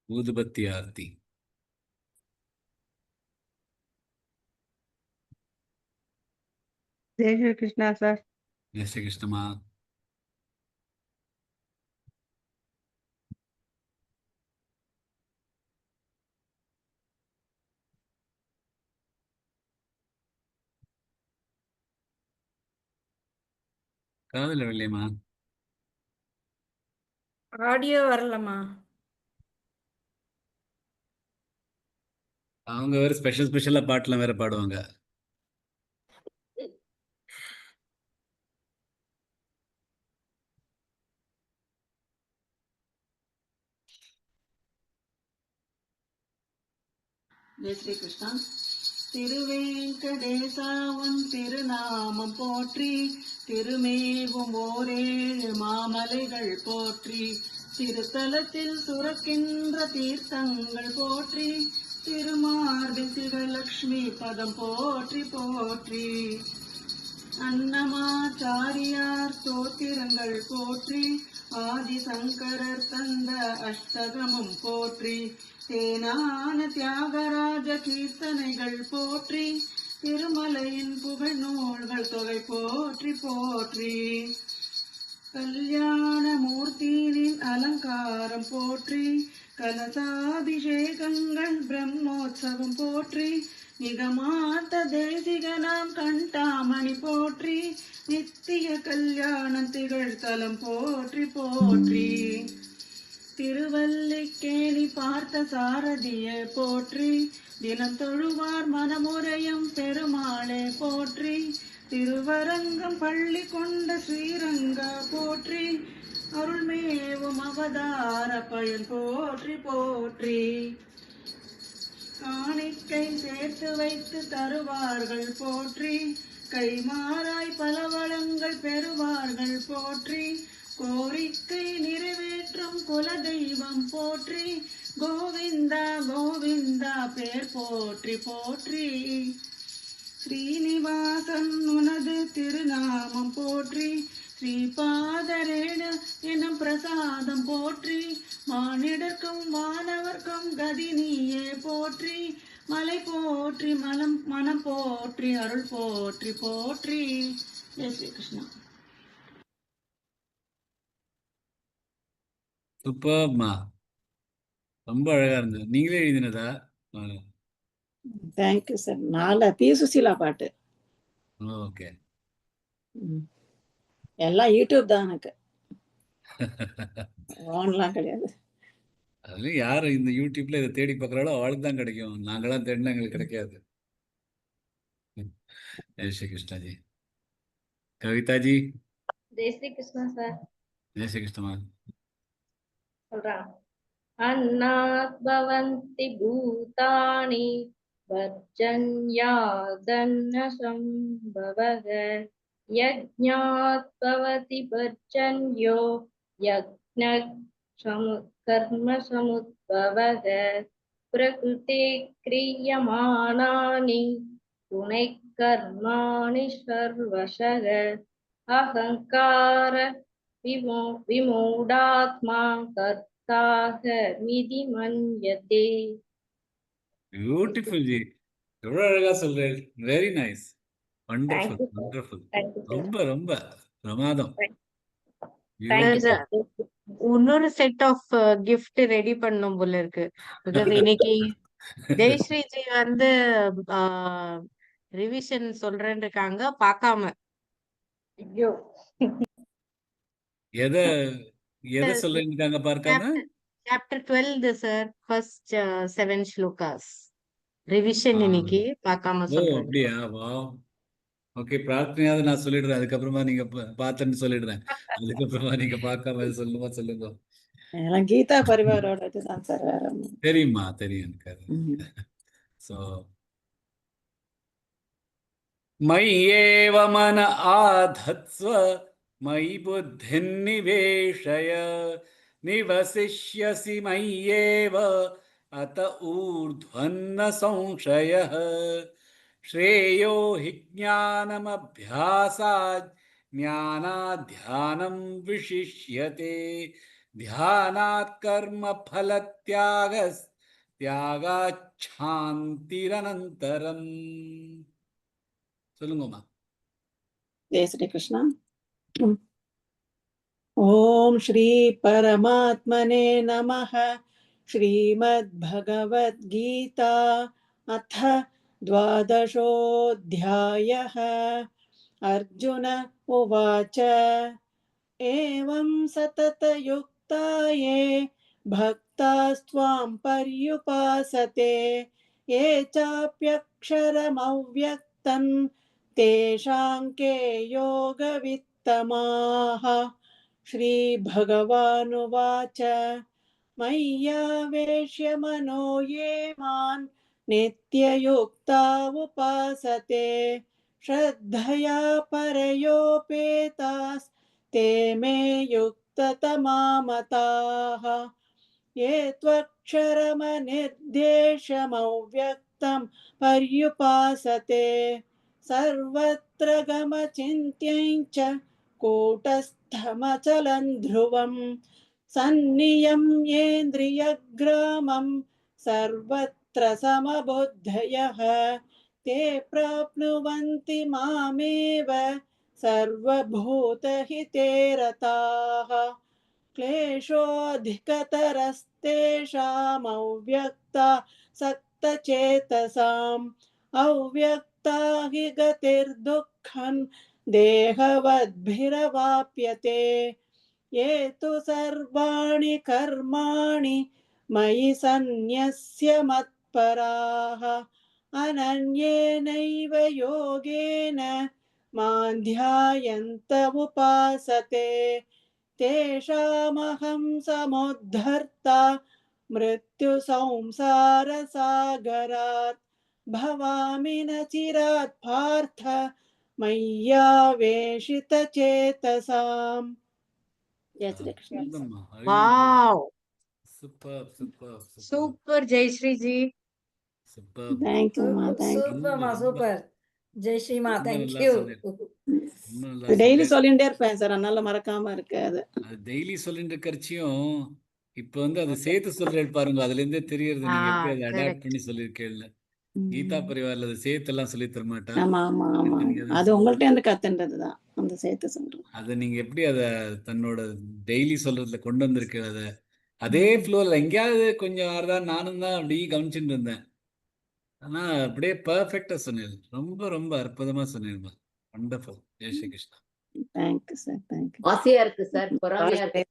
ஊதுபத்தி ஆர்த்தி. ஜெய் ஸ்ரீ கிருஷ்ணா சார். ஜெய் ஸ்ரீ கிருஷ்ணமா. காதல வெள்ளையம்மா. ஆடியோ வரலம்மா. அவங்க வேற ஸ்பெஷலா பாட்டுலாம் வேற பாடுவாங்க. ஜெய் ஸ்ரீ கிருஷ்ணா. திருவேங்கடேசா உன் திருநாமம் போற்றி, திருமேவும் ஓரேழு மாமலைகள் போற்றி, திருத்தலத்தில் சுரக்கின்ற தீர்த்தங்கள் போற்றி, திருமார்பில் சிவலக்ஷ்மி பதம் போற்றி போற்றி, அன்னமாச்சாரியார் ஸ்தோத்திரங்கள் போற்றி, ஆதிசங்கரர் தந்த அஷ்டகமும் போற்றி, தேனான தியாகராஜ கீர்த்தனைகள் போற்றி, திருமலையின் புகழ் நூல்கள் தொகை போற்றி போற்றி, கல்யாண மூர்த்தியின் அலங்காரம் போற்றி, கலசாபிஷேகங்கள் பிரம்மோற்சவம் போற்றி, நிகமாந்த தேசிகனாம் கண்டாமணி போற்றி, நித்திய கல்யாணம் திகழ்தலம் போற்றி போற்றி, திருவல்லிக்கேணி பார்த்த சாரதியே போற்றி, தினம் தொழுவார் மனமுறையும் பெருமாளே போற்றி, திருவரங்கம் பள்ளி கொண்ட ஸ்ரீரங்கா போற்றி, அருள்மேவும் அவதார பயன் போற்றி போற்றி, காணிக்கை சேர்த்து வைத்து தருவார்கள் போற்றி, கைமாறாய் பல வளங்கள் பெறுவார்கள் போற்றி, கோரிக்கை நிறைவேற்றும் குலதெய்வம் போற்றி, கோவிந்தா கோவிந்தா பேர் போற்றி போற்றி, ஸ்ரீனிவாசன் உனது திருநாமம் போற்றி, ஸ்ரீபாதரேணு எனும் பிரசாதம் போற்றி, மானிடர்க்கும் வானவர்க்கும் கதி நீயே போற்றி, மலை போற்றி மனம் போற்றி, அருள் போற்றி போற்றி. ஜெய் ஸ்ரீ கிருஷ்ணா. சூப்பர்மா, ரொம்ப அழகா இருந்தது. நீங்களே எழுதினதா? Thank you sir. 4 பி சுசீலா பாட்டு. ஓகே. எல்லாம் யூடியூப் தான் எனக்கு. ஓன்லாம் கிடையாது. அதுலயும் யாரு இந்த யூடியூப்ல இதை தேடி பார்க்கறாளோ அவளுக்கு தான் கிடைக்கும். நாங்களாம் தேடினா எங்களுக்கு கிடைக்காது. ஜெய் ஸ்ரீ கிருஷ்ணா ஜி. கவிதா ஜி. ஜெய் ஸ்ரீ கிருஷ்ணா சார். ஜெய் ஸ்ரீ கிருஷ்ணமா. சொல்றான். அன்னாத் பவந்தி பூதானி வர்ஜன்யாதன்ன சம்பவக யஜ்ஞாத் பவதி பர்ஜன்யோ யக்ஞக் கர்ம சமுத்பவக பிரகிருதே கிரியமானானி துணை கர்மாணி சர்வசக அஹங்கார விமூடாத்மா கர்த்தாக மிதி மன்யதே. பியூட்டிஃபுல் ஜி, எவ்வளவு அழகா சொல்றேன். Very nice, wonderful wonderful. ரொம்ப ரொம்ப பிரமாதம். இன்னொரு செட் ஆஃப் கிஃப்ட் ரெடி பண்ணும் போல இருக்கு. பிகாஸ் இன்னைக்கு ஜெயஸ்ரீஜி வந்து ரிவிஷன் சொல்றேன்னு இருக்காங்க, பார்க்காம. ஐயோ, எதை சொல்லிருக்காங்க பார்க்காம? Chapter 12 sir, first 7 slokas revision இன்னைக்கு பார்க்காம சொல்றேன். அப்படியா? வா, ஓகே. பிரார்த்தனையாவது நான் சொல்லிடுறேன், அதுக்கப்புறமா நீங்க பார்த்தேன்னு சொல்லிடுறேன். அதுக்கப்புறமா நீங்க பார்க்காம சொல்லுங்க. எல்லாம் கீதா பரிவாரோட இதுதான் சார், வேற தெரியுமா? தெரியும் எனக்கு. சோ மய்யேவ மன ஆதத்ஸ்வ மயி புத்தின் நிவேஷய நிவசிஷ்யசி மய்யேவ அத ஊர்த்வன்ன சம்சயः ஸ்ரேயோ ஹி ஞானமப்யாசாத் ஞானாத் தியானம் விசிஷ்யதே தியானாத் கர்ம பல தியாகாச்சாந்திரனந்தரம். சொல்லுங்கம்மா. ஜெய் ஸ்ரீ கிருஷ்ணா. ஓம் ஸ்ரீ பரமாத்மனே நமः. श्रीमद्भगवद्गीता अथ 12ोऽध्यायः। अर्जुन उवाच एवं सततयुक्ता ये भक्तास्त्वां पर्युपासते ये चाप्यक्षरमव्यक्तं तेषां के योगवित्तमाः। श्रीभगवानुवाच मय्यावेश्य मनो ये मां नित्ययुक्ता उपासते श्रद्धया परयोपेतास् ते मे युक्ततमा मताः। ये त्वक्षरमनिर्देशमव्यक्तं पर्युपासते सर्वत्र गमचिन्त्यं च कूटस्थमचलं ध्रुवम् सन्नियम्येन्द्रियग्रामं सर्वत्र समबुद्धयः ते प्राप्नुवन्ति मामेव सर्वभूतहिते रताः। क्लेशोऽधिकतरस्तेषामव्यक्ता सक्तचेतसाम् अव्यक्ता हि गतिर्दुःखं देहवद्भिरवाप्यते। ये तु सर्वाणि कर्माणि मयि सन्न्यस्य मत्पराः अनन्येनैव योगेन मां ध्यायन्त उपासते तेषामहं समुद्धर्ता मृत्युसंसारसागरात् भवामि न चिरात् पार्थ मय्यावेशितचेतसाम्। जय श्री कृष्ण। அற்புதம்மா. ஐயோ. Wow, super super super super ஜெயஸ்ரீஜி. Super. Thank you, ma. Thank you. சூப்பர்மா, ரொம்ப சூப்பர். ஜெய் ஸ்ரீமா, ரொம்ப தேங்க் நல்லா யூ. சொன்னேன். ரொம்ப நல்லா டெய்லி சொன்னேன். சொல்லிட்டே இருப்பேன் சார், அதனால மறக்காம இருக்கு அது. அது டெய்லி சொல்லிட்டு இருக்கறச்சியும் இப்போ வந்து அது சேர்த்து சொல்றேன் பாருங்க, அதுல இருந்தே தெரியறது நீங்க எப்படி அதை அடாப்ட் கரெக்ட். பண்ணி சொல்லியிருக்கேன்ல. கீதா பரிவார்ல அதை சேர்த்து எல்லாம் சொல்லி தர மாட்டா. ஆமா ஆமா ஆமா. நீங்க அதை அது உங்கள்ட்ட இருந்து கத்துன்றதுதான் அந்த சேர்த்து சொல்றேன். அதை நீங்க எப்படி அதை தன்னோட டெய்லி சொல்றதுல கொண்டு வந்திருக்க, அதை அதே ஃப்ளோல எங்கேயாவது கொஞ்சம் ஆறுதான் நானும் தான் அப்படி கவனிச்சுட்டு இருந்தேன். ஆனா அப்படியே பர்ஃபெக்டா சொன்னீங்க. ரொம்ப ரொம்ப அற்புதமா சொன்னீங்க. Wonderful. Jai Shri Krishna. Thank you sir, thank you. ஆசையா இருக்கு சார், பொறாமையா இருக்கு.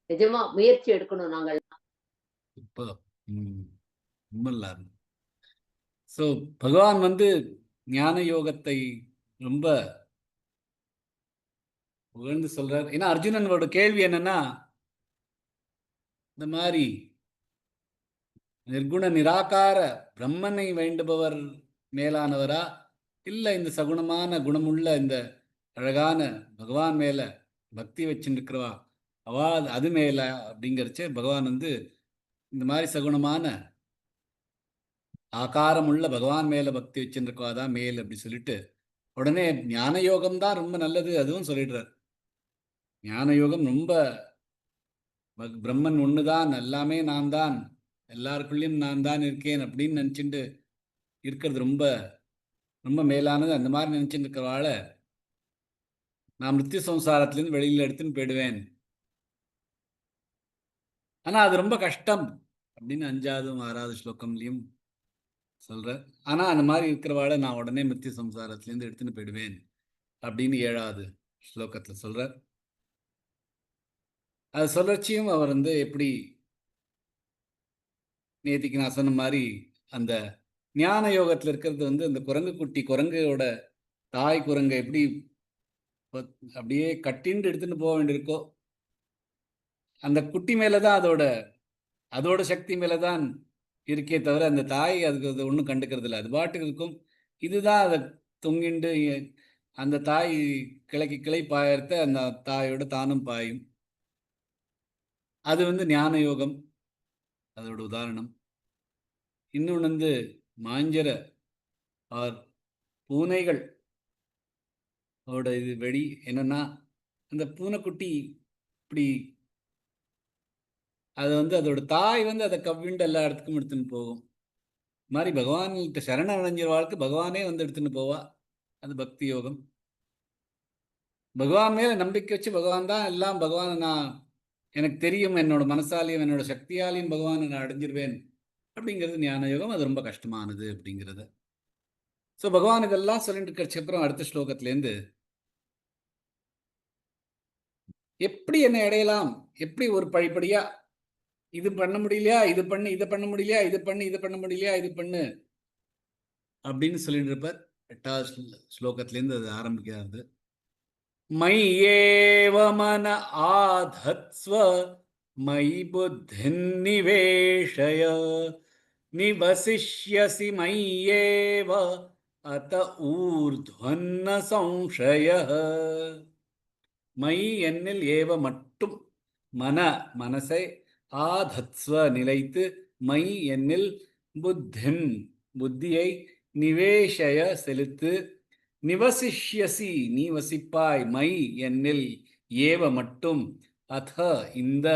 நிஜமா முயற்சி எடுக்கணும் நாங்கள். இப்போ ரொம்ப நல்லா இருக்கு. ஸோ பகவான் வந்து ஞான யோகத்தை ரொம்ப புகழ்ந்து சொல்றார். ஏன்னா அர்ஜுனனோட கேள்வி என்னன்னா, இந்த மாதிரி நிர்குண நிராகார பிரம்மனை வேண்டுபவர் மேலானவரா, இல்ல இந்த சகுணமான குணமுள்ள இந்த அழகான பகவான் மேல பக்தி வச்சுருக்கிறவா அவா அது மேல அப்படிங்கிறச்சே பகவான் வந்து இந்த மாதிரி சகுணமான ஆகாரமுள்ள பகவான் மேல பக்தி வச்சுருக்கவா தான் மேல் அப்படி சொல்லிட்டு உடனே ஞான யோகம் தான் ரொம்ப நல்லது அதுவும் சொல்லிடுறார். ஞான யோகம் ரொம்ப பிரம்மன் ஒண்ணுதான், எல்லாமே நான் தான், எல்லாருக்குள்ளேயும் நான் தான் இருக்கேன் அப்படின்னு நினைச்சுட்டு இருக்கிறது ரொம்ப ரொம்ப மேலானது. அந்த மாதிரி நினைச்சுட்டு இருக்கிறவாழ நான் மிருத்யு சம்சாரத்திலேருந்து வெளியில எடுத்துன்னு போயிடுவேன். ஆனா அது ரொம்ப கஷ்டம் அப்படின்னு 5வது 6வது ஸ்லோகம்லையும் சொல்ற. ஆனா அந்த மாதிரி இருக்கிறவாழ நான் உடனே மிருத்யு சம்சாரத்திலேருந்து எடுத்துன்னு போயிடுவேன் அப்படின்னு 7வது ஸ்லோகத்துல சொல்ற. அது சொல்றச்சியும் அவர் வந்து எப்படி நேத்திக்கு நான் சொன்ன மாதிரி அந்த ஞான யோகத்துல இருக்கிறது வந்து அந்த குரங்கு குட்டி குரங்கையோட தாய் குரங்கை எப்படி அப்படியே கட்டின்னு எடுத்துட்டு போக வேண்டியிருக்கோ, அந்த குட்டி மேலதான் அதோட சக்தி மேலதான் இருக்கே தவிர அந்த தாய் அதுக்கு அது ஒன்றும் கண்டுக்கிறது இல்லை. அது பாட்டுக்கு இருக்கும். இதுதான் அதை தொங்கிண்டு அந்த தாய் கிளைக்கு கிளை பாயறத அந்த தாயோட தானும் பாயும். அது வந்து ஞான யோகம் அதோட உதாரணம். இன்னொன்று வந்து மாஞ்சர ஆர் பூனைகள் அவரோட இது வெடி என்னன்னா, அந்த பூனைக்குட்டி இப்படி அது வந்து அதோட தாய் வந்து அதை கவ்விண்டு எல்லா இடத்துக்கும் எடுத்துன்னு போகும். இது மாதிரி பகவான்கிட்ட சரண அடைஞ்ச வாழ்க்கை பகவானே வந்து எடுத்துன்னு போவா. அது பக்தி யோகம். பகவான் மேல நம்பிக்கை வச்சு பகவான் தான் எல்லாம், பகவானை நான் எனக்கு தெரியும், என்னோட மனசாலையும் என்னோட சக்தியாலையும் பகவானை நான் அடைஞ்சிருவேன் அப்படிங்கிறது ஞான யோகம். அது ரொம்ப கஷ்டமானது அப்படிங்கிறது. ஸோ பகவான் இதெல்லாம் சொல்லிட்டு இருக்கிறச்சு அப்புறம் அடுத்த ஸ்லோகத்திலேருந்து எப்படி என்னை அடையலாம், எப்படி ஒரு படிப்படியா இது பண்ண முடியலையா, இது பண்ணு, இதை பண்ண முடியலையா, இது பண்ணு, இதை பண்ண முடியலையா, இது பண்ணு அப்படின்னு சொல்லிட்டு இருப்பார். 8வது ஸ்லோகத்திலேருந்து அது ஆரம்பிக்கிறது. மய்யேவ மன ஆதத்ஸ்வ மயி புத்தின் நிவேஷய நிவசிஷ்யசி மய்யேவ அத ஊர்த்வன்ன சம்சயः. மயி என்னில் ஏவ மட்டும், மன மனசை, ஆதத்ஸ்வ நிலைத்து, மயி என்னில், புத்தின் புத்தியை, நிவேஷய செலுத்து, நிவசிஷ்யசி நீ வசிப்பாய், மயி என்னில், ஏவ மட்டும், அத இந்த,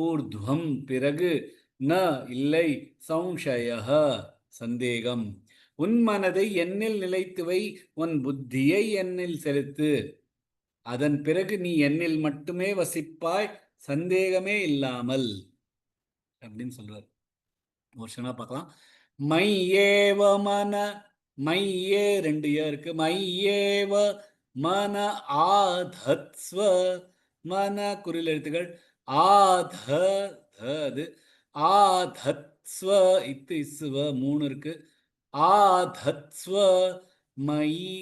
ஊர்த்வம் பிறகு, ந இல்லை, சம்சயः சந்தேகம், உன் மனதை என்னில் நிலைத்து வை, உன் புத்தியை என்னில் செலுத்து, அதன் பிறகு நீ என்னில் மட்டுமே வசிப்பாய், சந்தேகமே இல்லாமல் அப்படின்னு சொல்றார். வருஷனா பார்க்கலாம். மையேவ மன, மையே 2 இருக்கு. மையேவ மன ஆதத்ஸ்வ, மன குறில் எழுத்துக்கள், ஆத அது ஆதத்ஸ்வ, இத்து இஸ்வ 3 இருக்கு. ஆதத்ஸ்வ மயி,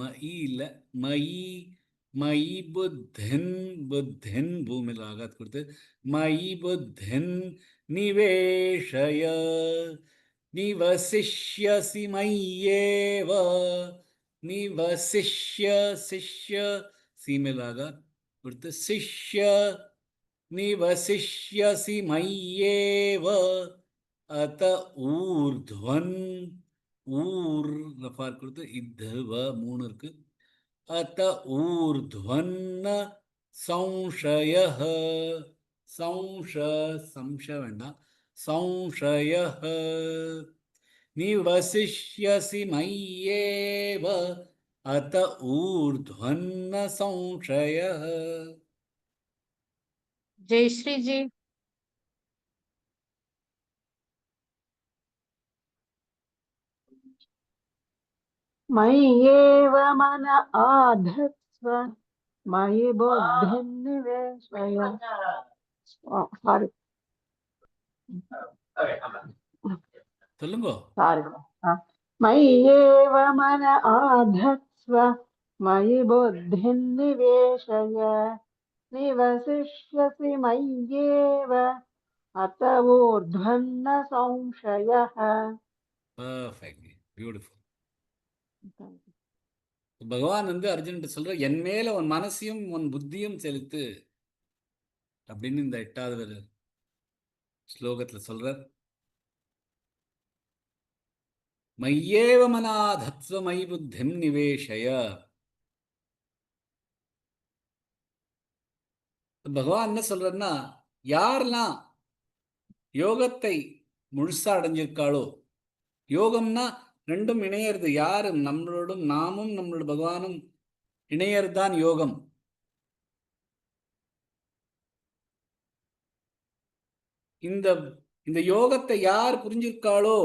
மயி இல்ல மயி, மயி புத்தின், புத்தின் பூமியில் ஆகாத் கொடுத்து, மயி புத்தின் நிவேஷய நிவசிஷ்யசி மய்யேவ, நிவசிஷ்ய, சிஷ்ய சீமில் ஆகாத் கொடுத்து, சிஷ்ய நிவசிஷ்யசி மய்யேவ அத ஊர்த்வன், ஊர் ரஃபார் கொடுத்து, இத்தவ 3 இருக்கு. அத ஊர்த்வன்ன சம்சயः, சம்ச வேண்டாம், சம்சயः நிவசிஷ்யசி மய்யேவ அத ஊர்த்வன்ன சம்சயः. ஜெயஸ்ரீ ஜி. मय्येव मन आधत्स्व मयि बुद्धिं निवेशय. Sorry. சொல்லுங்க. Sorry. मय्येव मन आधत्स्व मयि बुद्धिं निवेशय निवसिष्यसि मय्येव अत ऊर्ध्वन्न संशयः. Perfect, beautiful. பகவான் வந்து அர்ஜுன்கிட்ட சொல்ற, என் மேல உன் மனசையும் உன் புத்தியும் செலுத்து அப்படின்னு இந்த 8வது ஸ்லோகத்துல சொல்றார். மையேவ மனாதத்ஸ்வ மயி புத்திம் நிவேஷய. பகவான் என்ன சொல்றன்னா, யாரெல்லாம் யோகத்தை முழுசா அடைஞ்சிருக்காளோ, யோகம்னா ரெண்டும் இணையறது, யாரு நம்மளோடும் நாமும் நம்மளோட பகவானும் இணையறதுதான் யோகம். இந்த இந்த யோகத்தை யார் புரிஞ்சிருக்காளோ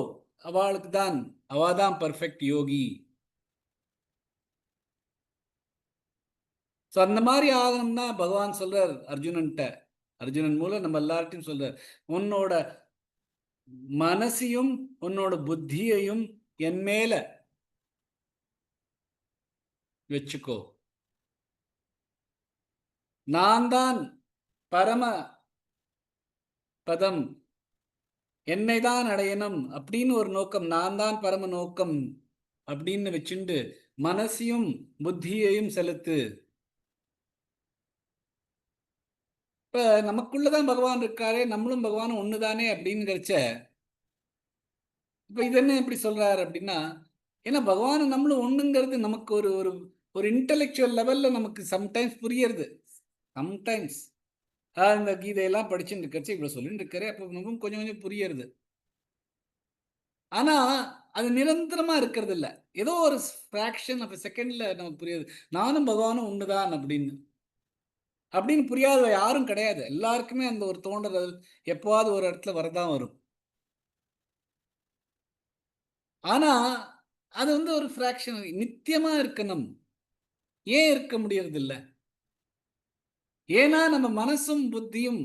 அவளுக்கு தான், அவாதான் பர்ஃபெக்ட் யோகி. ஸோ அந்த மாதிரி ஆகணும்னா பகவான் சொல்றார் அர்ஜுனன்ட்ட, அர்ஜுனன் மூலம் நம்ம எல்லார்ட்டையும் சொல்றார், உன்னோட மனசையும் உன்னோட புத்தியையும் என் மேல வச்சுக்கோ, நான் தான் பரம பதம், என்னை தான் அடையணும் அப்படின்னு ஒரு நோக்கம், நான் தான் பரம நோக்கம் அப்படின்னு வச்சுண்டு மனசையும் புத்தியையும் செலுத்து. இப்ப நமக்குள்ளதான் பகவான் இருக்காரே, நம்மளும் பகவானும் ஒண்ணுதானே அப்படின்னுச்ச. இப்ப இது என்ன எப்படி சொல்றாரு அப்படின்னா, ஏன்னா பகவானும் நம்மளும் ஒண்ணுங்கிறது நமக்கு ஒரு ஒரு ஒரு இன்டெலெக்சுவல் லெவல்ல நமக்கு சம்டைம்ஸ் புரியறது, சம்டைம்ஸ் இந்த கீதையெல்லாம் படிச்சுட்டு இருக்கச்சு இவ்வளவு சொல்லிட்டு இருக்காரு, அப்போ நமக்கும் கொஞ்சம் கொஞ்சம் புரியறது. ஆனா அது நிரந்தரமா இருக்கிறது இல்ல. ஏதோ ஒரு ஃபிராக்ஷன் ஆஃப் செகண்ட்ல நமக்கு புரியுது, நானும் பகவானும் ஒண்ணுதான் அப்படின்னு. அப்படின்னு புரியாத யாரும் கிடையாது. எல்லாருக்குமே அந்த ஒரு தோன்றல் எப்போவாது ஒரு இடத்துல வரதான் வரும். ஆனா அது வந்து ஒரு ஃபிராக்ஷன். நித்தியமா இருக்கணும். ஏன் இருக்க முடியறது இல்ல? ஏன்னா நம்ம மனசும் புத்தியும்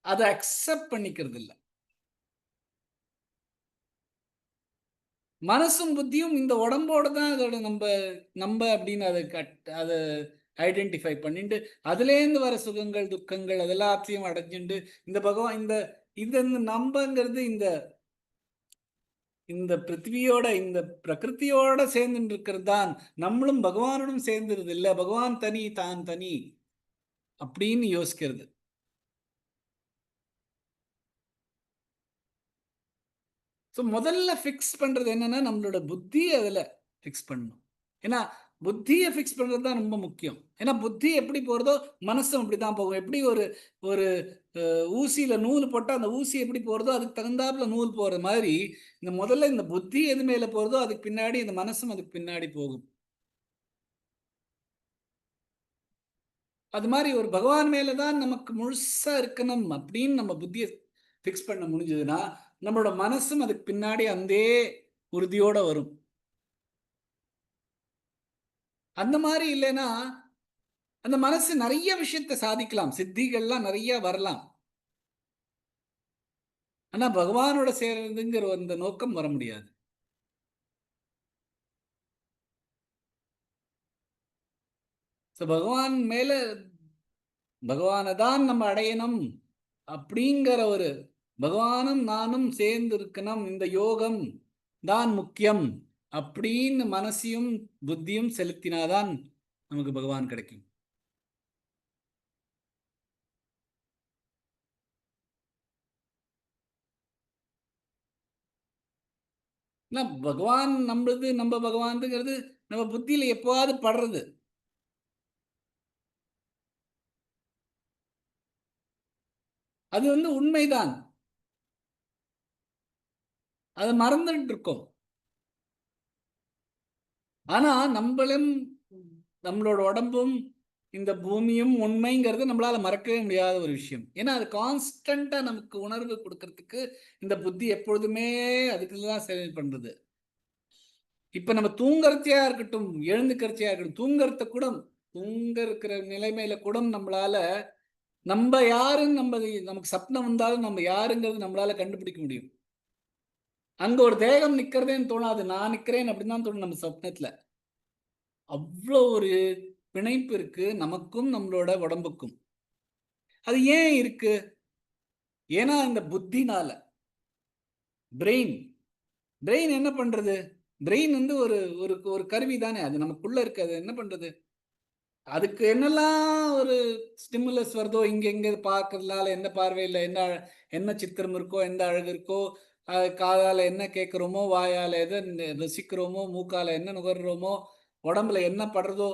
அதை அக்செப்ட் பண்ணிக்கிறது இல்ல. மனசும் புத்தியும் இந்த உடம்போட தான் அதோட நம்ம அப்படின்னு அதை ஐடென்டிஃபை பண்ணிட்டு அதுலேருந்து வர சுகங்கள் துக்கங்கள் அதெல்லாத்தையும் அடைஞ்சுண்டு இந்த பகவான் இந்த இந்த நம்பங்கிறது இந்த பிருத்திவியோட இந்த பிரகிருத்தியோட சேர்ந்து இருக்கிறது தான். நம்மளும் பகவானுடன் சேர்ந்துருது இல்ல, பகவான் தனி தான் தனி அப்படின்னு யோசிக்கிறது. ஸோ முதல்ல ஃபிக்ஸ் பண்றது என்னன்னா நம்மளோட புத்தியை அதில் ஃபிக்ஸ் பண்ணணும். ஏன்னா புத்தியை ஃபிக்ஸ் பண்றது தான் ரொம்ப முக்கியம். ஏன்னா புத்தி எப்படி போறதோ மனசும் அப்படி தான் போகும். எப்படி ஒரு ஒரு ஊசியில நூல் போட்டால் அந்த ஊசி எப்படி போறதோ அதுக்கு தகுந்தாப்புல நூல் போற மாதிரி இந்த முதல்ல இந்த புத்தி எது மேல போறதோ அதுக்கு பின்னாடி இந்த மனசும் அதுக்கு பின்னாடி போகும். அது மாதிரி ஒரு பகவான் மேலதான் நமக்கு முழுசா இருக்கணும் அப்படின்னு நம்ம புத்தியை ஃபிக்ஸ் பண்ண முடிஞ்சதுன்னா நம்மளோட மனசும் அதுக்கு பின்னாடி அந்த உறுதியோட வரும். அந்த மாதிரி இல்லைன்னா அந்த மனசு நிறைய விஷயத்தை சாதிக்கலாம், சித்திகள்லாம் நிறைய வரலாம். ஆனா பகவானோட சேர்றதுங்கிற அந்த நோக்கம் வர முடியாது. பகவான் மேல பகவானை தான் நம்ம அடையணும் அப்படிங்கிற ஒரு பகவானும் நானும் சேர்ந்து இருக்கணும், இந்த யோகம் தான் முக்கியம் அப்படின்னு மனசையும் புத்தியும் செலுத்தினாதான் நமக்கு பகவான் கிடைக்கும். பகவான் நம்மளது நம்ம பகவான்ங்கிறது நம்ம புத்தியில எப்போவாது படுறது. அது வந்து உண்மைதான். அதை மறந்துட்டு இருக்கோம். ஆனா நம்மளும் நம்மளோட உடம்பும் இந்த பூமியும் உண்மைங்கிறது நம்மளால மறக்கவே முடியாத ஒரு விஷயம். ஏன்னா அது கான்ஸ்டன்டா நமக்கு உணர்வு கொடுக்கறதுக்கு இந்த புத்தி எப்பொழுதுமே அதுக்குதான் செயல் பண்றது. இப்ப நம்ம தூங்கறதையா இருக்கட்டும், எழுந்துக்கிறதையா இருக்கட்டும், தூங்கறத கூட தூங்க இருக்கிற நிலைமையில கூட நம்மளால நம்ம யாருன்னு நமக்கு சப்னம் வந்தாலும் நம்ம யாருங்கிறது நம்மளால கண்டுபிடிக்க முடியும். அங்க ஒரு தேகம் நிக்கிறதேன்னு தோணாது, நான் நிக்கிறேன் அப்படின்னு தான் தோணும் நம்ம சப்னத்துல. அவ்வளோ ஒரு பிணைப்பு இருக்கு நமக்கும் நம்மளோட உடம்புக்கும். அது ஏன் இருக்கு? ஏன்னா இந்த புத்தினால. பிரெயின் என்ன பண்றது? பிரெயின் வந்து ஒரு ஒரு கருவி தானே, அது நமக்குள்ள இருக்கு. அது என்ன பண்றது? அதுக்கு என்னெல்லாம் ஒரு ஸ்டிமுலஸ் வருதோ, இங்க பார்க்கறதுனால என்ன பார்வையில் என்ன சித்திரம் இருக்கோ, எந்த அழகு இருக்கோ, காதால என்ன கேட்குறோமோ, வாயால எதை ரசிக்கிறோமோ, மூக்கால என்ன நுகர்றோமோ, உடம்புல என்ன படுறதோ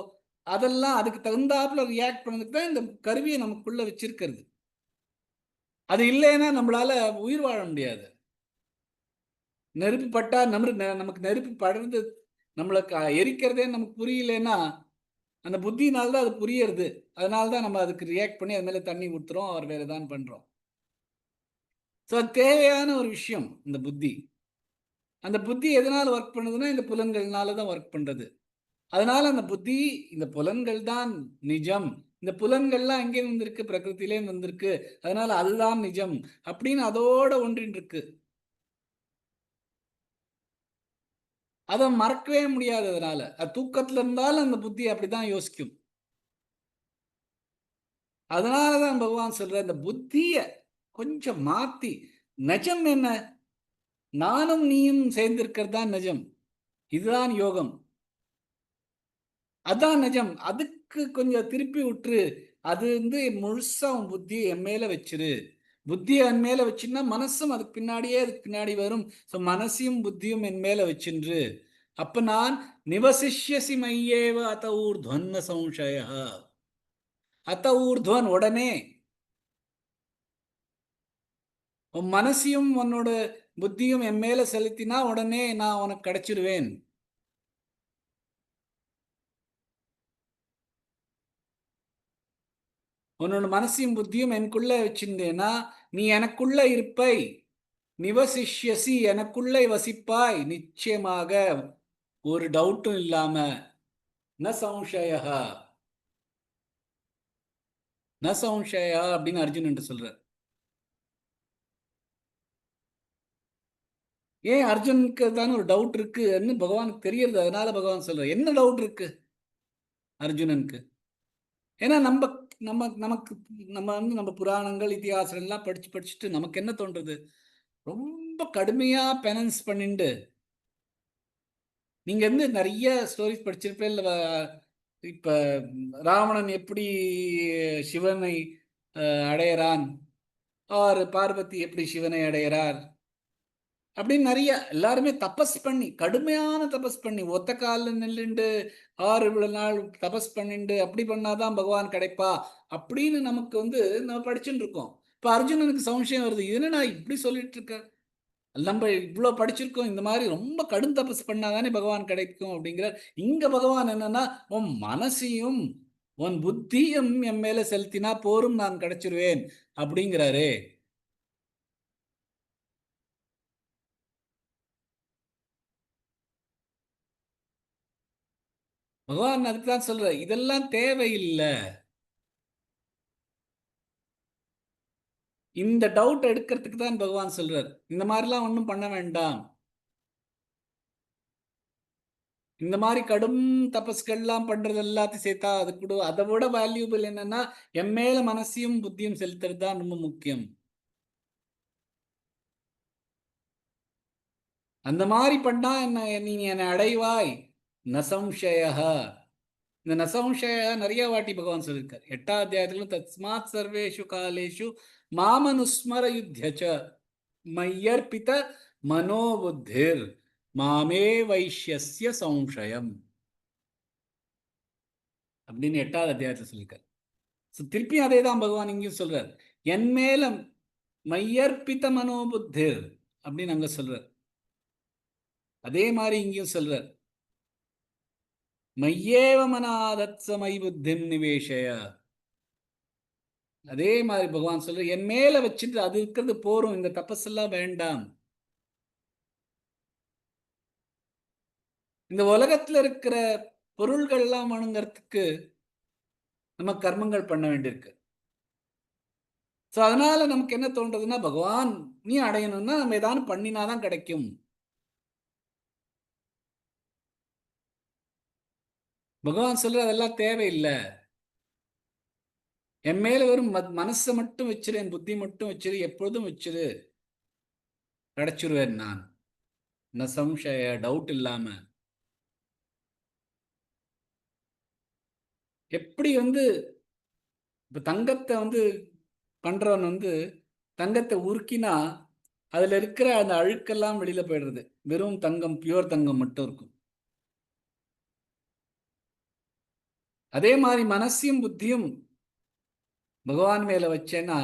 அதெல்லாம் அதுக்கு தகுந்தாப்புல ரியாக்ட் பண்ணதுக்கு தான் இந்த கருவியை நமக்குள்ள வச்சிருக்கிறது. அது இல்லைன்னா நம்மளால உயிர் வாழ முடியாது. நெருப்பு பட்டா நமக்கு நெருப்பு படுறது நம்மளுக்கு எரிக்கிறதே நமக்கு புரியலன்னா அந்த புத்தினால்தான் அது புரியறது. அதனால்தான் நம்ம அதுக்கு ரியாக்ட் பண்ணி அது மேல தண்ணி ஊத்துறோம், அவர் வேற தான் பண்றோம். ஸோ அது தேவையான ஒரு விஷயம் இந்த புத்தி. அந்த புத்தி எதனால ஒர்க் பண்ணுதுன்னா இந்த புலன்கள்னால தான் ஒர்க் பண்றது. அதனால அந்த புத்தி இந்த புலன்கள் தான் நிஜம், இந்த புலன்கள்லாம் எங்கே வந்திருக்கு? பிரகிருத்திலே வந்திருக்கு, அதனால அதுதான் நிஜம் அப்படின்னு அதோட ஒன்றின் இருக்கு. அதை மறக்கவே முடியாது. அதனால அது தூக்கத்துல இருந்தாலும் அந்த புத்தி அப்படிதான் யோசிக்கும். அதனாலதான் பகவான் சொல்ற இந்த புத்திய கொஞ்சம் மாத்தி, நிஜம் என்ன? நானும் நீயும் சேர்ந்திருக்கிறது தான் நிஜம், இதுதான் யோகம், அதான் நிஜம். அதுக்கு கொஞ்சம் திருப்பி விட்டுரு. அது வந்து முழுசா உன் புத்தியை என் மேல வச்சிரு. புத்தியை என் மேல வச்சுன்னா மனசும் அதுக்கு பின்னாடி வரும். ஸோ மனசையும் புத்தியும் என் மேல வச்சின்று. அப்ப நான் நிவசிஷ்யசி மையேவ அத ஊர்த்வன்ன சம்சய. அத்த ஊர்துவன், உடனே உன் மனசையும் உன்னோட புத்தியும் என் மேல செலுத்தினா உடனே நான் உனக்கு கிடைச்சிருவேன். உன்னோட மனசையும் புத்தியும் எனக்குள்ள வச்சிருந்தேன்னா நீ எனக்குள்ள இருப்பை. நிவசிஷ்யசி, எனக்குள்ளே வசிப்பாய் நிச்சயமாக, ஒரு டவுட்டும் இல்லாம. ந சம்சயா, ந சம்சயா அப்படின்னு அர்ஜுனன் சொல்றார். ஏன் அர்ஜுனுக்கு தானே ஒரு டவுட் இருக்குன்னு பகவானுக்கு தெரியறது. அதனால பகவான் சொல்ற என்ன டவுட் இருக்கு அர்ஜுனனுக்கு. ஏன்னா நம்ம நம்ம நமக்கு நம்ம வந்து நம்ம புராணங்கள் இதிகாசம் எல்லாம் படிச்சுட்டு நமக்கு என்ன தோன்றது, ரொம்ப கடுமையா பெனன்ஸ் பண்ணிண்டு. நீங்க வந்து நிறைய ஸ்டோரிஸ் படிச்சிருப்பேன். இல்ல இப்ப ராவணன் எப்படி சிவனை அடையறான், ஆர் பார்வதி எப்படி சிவனை அடையறார் அப்படின்னு நிறைய எல்லாருமே தபஸ் பண்ணி, கடுமையான தபஸ் பண்ணி, ஒத்த காலில் நில்லுண்டு 6 இவ்வளவு நாள் தபஸ் பண்ணிண்டு அப்படி பண்ணாதான் பகவான் கிடைப்பா அப்படின்னு நமக்கு வந்து நம்ம படிச்சுட்டு இருக்கோம். இப்ப அர்ஜுனனுக்கு சம்சயம் வருது, இது நான் இப்படி சொல்லிட்டு இருக்கேன், நம்ம இவ்வளவு படிச்சிருக்கோம், இந்த மாதிரி ரொம்ப கடும் தபஸ் பண்ணாதானே பகவான் கிடைக்கும் அப்படிங்கிற. இங்க பகவான் என்னன்னா, உன் மனசையும் உன் புத்தியும் என் மேல செலுத்தினா போரும், நான் கிடைச்சிருவேன் அப்படிங்கிறாரே. பகவான் அதுக்குதான் சொல்ற, இதெல்லாம் தேவையில்லை. இந்த டவுட் எடுக்கிறதுக்கு தான் பகவான் சொல்றார், இந்த மாதிரிலாம் ஒன்றும் பண்ண வேண்டாம். இந்த மாதிரி கடும் தபஸ்கள்லாம் பண்றது எல்லாத்தையும் சேர்த்தா அது கூட அதை விட வேல்யூபிள் என்னன்னா என் மேல மனசையும் புத்தியும் செலுத்துறது தான் ரொம்ப முக்கியம். அந்த மாதிரி பண்ணா என்ன, நீ என்னை அடைவாய். நசம்சய, இந்த நசம்சய நிறைய வாட்டி பகவான் சொல்லியிருக்கார். 8ஆம் அத்தியாயத்திலும் தஸ்மாத் சர்வேஷு காலேஷு மாமனுஸ்மர யுத்யச மையர்பித மனோபுத்திர் மாமே வைஷ்யஸ்ய சம்சயம் அப்படின்னு 8ஆவது அத்தியாயத்தில் சொல்லியிருக்கார். திருப்பியும் அதே தான் பகவான் இங்கேயும் சொல்றார். என் மேல மையர்பித்த மனோபுத்திர் அப்படின்னு அங்க சொல்றார். அதே மாதிரி இங்கேயும் சொல்றார், மையேவ மனாதத்ஸ மை புத்திம் நிவேஷய. அதே மாதிரி பகவான் சொல்ற, என் மேல வச்சுட்டு அது இருக்கிறது போரும், இந்த தபஸ் எல்லாம் வேண்டாம். இந்த உலகத்துல இருக்கிற பொருள்கள் எல்லாம் வணங்குறதுக்கு நம்ம கர்மங்கள் பண்ண வேண்டியிருக்கு. ஸோ அதனால நமக்கு என்ன தோன்றதுன்னா, பகவான் நீ அடையணும்னா நம்ம ஏதாவது பண்ணினாதான் கிடைக்கும். பகவான் சொல்ற அதெல்லாம் தேவையில்லை. என் மேல வெறும் மனசை மட்டும் வச்சிரு, என் புத்தி மட்டும் வச்சிரு, எப்பொழுதும் வச்சிரு, கிடைச்சிருவேன் நான். சம்சய, டவுட் இல்லாம. எப்படி வந்து இப்ப தங்கத்தை வந்து பண்றவன் வந்து தங்கத்தை உருக்கினா அதுல இருக்கிற அந்த அழுக்கெல்லாம் வெளியில போயிடுறது, வெறும் தங்கம், பியூர் தங்கம் மட்டும் இருக்கும். அதே மாதிரி மனசையும் புத்தியும் பகவான் மேல வச்சேன்னா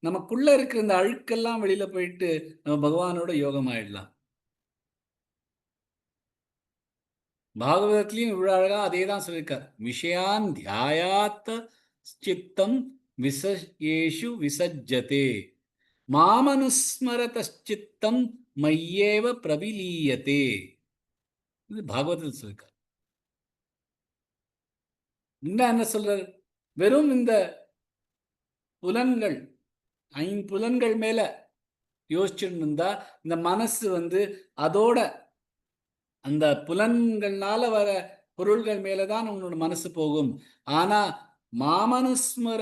நமக்குள்ள இருக்கிற இந்த அழுக்கெல்லாம் வெளியில போயிட்டு நம்ம பகவானோட யோகம் ஆயிடலாம். பாகவதத்திலையும் இவ்வளவு அழகா அதே தான் சொல்லியிருக்கார். விஷயான் தியாயாத்த சித்தம் விசேஷு விசஜ்ஜதே மாமனுஸ்மரதச்சித்தம் மையேவ பிரவிலீயதே. இது பாகவதத்தில் சொல்லியிருக்கார். என்ன சொல்றார், வெறும் இந்த புலன்கள், 5 புலன்கள் மேல யோசிச்சுட்டு இருந்தா இந்த மனசு வந்து அதோட அந்த புலன்கள்னால வர பொருள்கள் மேலதான் உன்னோட மனசு போகும். ஆனா மாமனுஸ்மர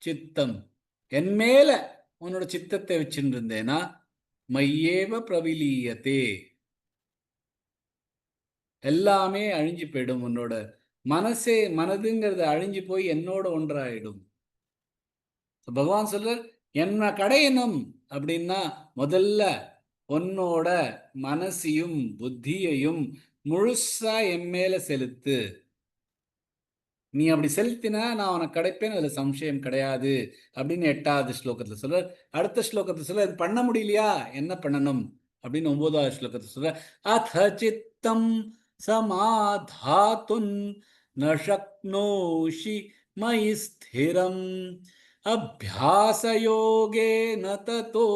சித்தம், என் மேல உன்னோட சித்தத்தை வச்சுட்டு இருந்தேனா மையேவ பிரவிலீயத்தே, எல்லாமே அழிஞ்சு போயிடும். உன்னோட மனசே, மனதுங்கிறது அழிஞ்சு போய் என்னோட ஒன்றாயிடும். பகவான் சொல்ற, என்ன கடையணும் அப்படின்னா முதல்ல உன்னோட மனசையும் புத்தியையும் முழுசா என் மேல செலுத்து. நீ அப்படி செலுத்தினா நான் உனக்கு கிடைப்பேன்னு அதுல சம்சயம் கிடையாது அப்படின்னு 8வது ஸ்லோகத்துல சொல்ற. அடுத்த ஸ்லோகத்துல சொல்ல இது பண்ண முடியலையா என்ன பண்ணணும் அப்படின்னு 9வது ஸ்லோகத்துல சொல்ற. அத சித்தம் சமாதாத்துன் ந சக்னோஷி மயி ஸ்திரம் அபியாசயோகேன ததோ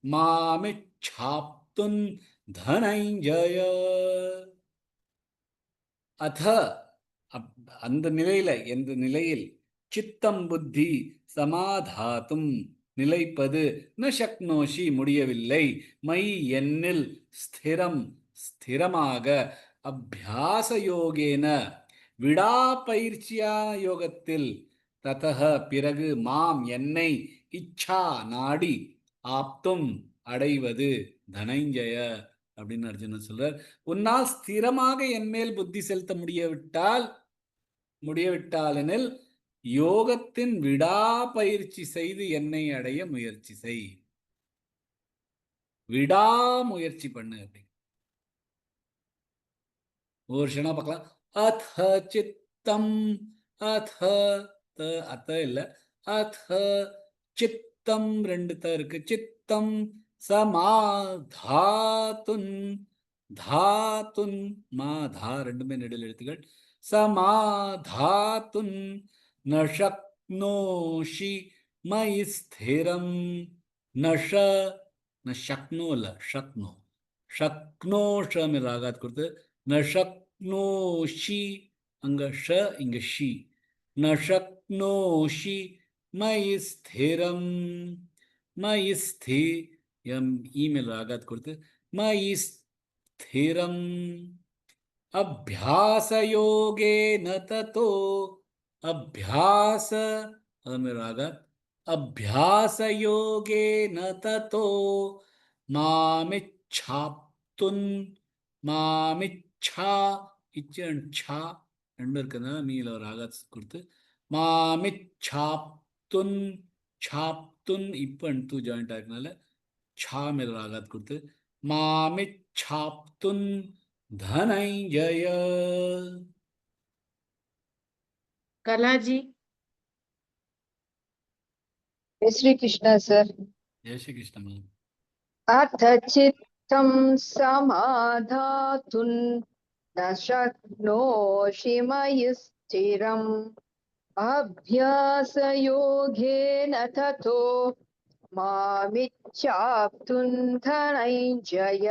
மாமிச்சாப்துன் தனஞ்சய. அத அந்த நிலையில எந்த நிலையில் சித்தம் புத்தி சமாதாத்தும் நிலைப்பது ந சக்னோஷி முடியவில்லை மை என்னில் ஸ்திரம் ஸ்திரமாக அபியாச யோகேன விடாபயிற்சியான யோகத்தில் ததஹ பிறகு மாம் என்னை இச்சா நாடி ஆப்தும் அடைவது தனஞ்சய அப்படின்னு அர்ஜுனன் சொல்றார். உன்னால் ஸ்திரமாக என் மேல் புத்தி செலுத்த முடியவிட்டாலெனில் யோகத்தின் விடாபயிற்சி செய்து என்னை அடைய முயற்சி செய். விடாமுயற்சி பண்ணு அப்படி. ஒரு க்ஷணம் பார்க்கலாம். அத சித்தம் அத அத்த இல்ல அத சித்தம் 2 த இருக்கு. சித்தம் சமாதாத்துன் தாத்துன் மாதா ரெண்டுமே நெடில் எழுத்துகள். சமாதாத்துன் ந சக்னோஷி மயி ஸ்திரம் நஷ ந சக்னோ இல்ல ஷக்னோ ஷக்னோஷம் ராகாத் கொடுத்து ந சக்னோஷி அங்க ஷ இங்க ஷி ந சக்னோஷி மயி ஸ்திரம் மயி ஸ்தி எம் இமெயில் ராகாத் கொடுத்து மயி ஸ்திரம் அபியாசயோகேன ததோ அபியாச ராகாத் அபியாசயோகேன ததோ மாமிச்சாப்துன் மாமிச்சா இச்சா ரெண்டு இருக்குதுன்னா மீல ஒரு ஆகாத் கொடுத்து மாமிச்சாப்துன் சாப்துன் இப்போ தூ ஜாயிண்ட் ஆகினால சா மேல ஆகாத் கொடுத்து மாமிச்சாப்துன் தனஞ்சய. கலாஜி. जय श्री कृष्ण सर। जय श्री कृष्ण मैम. अथ चित्तं समाधातुं न शक्नोषि मयि स्थिरम् अभ्यासयोगेन ततो मामिच्छाप्तुं धनञ्जय.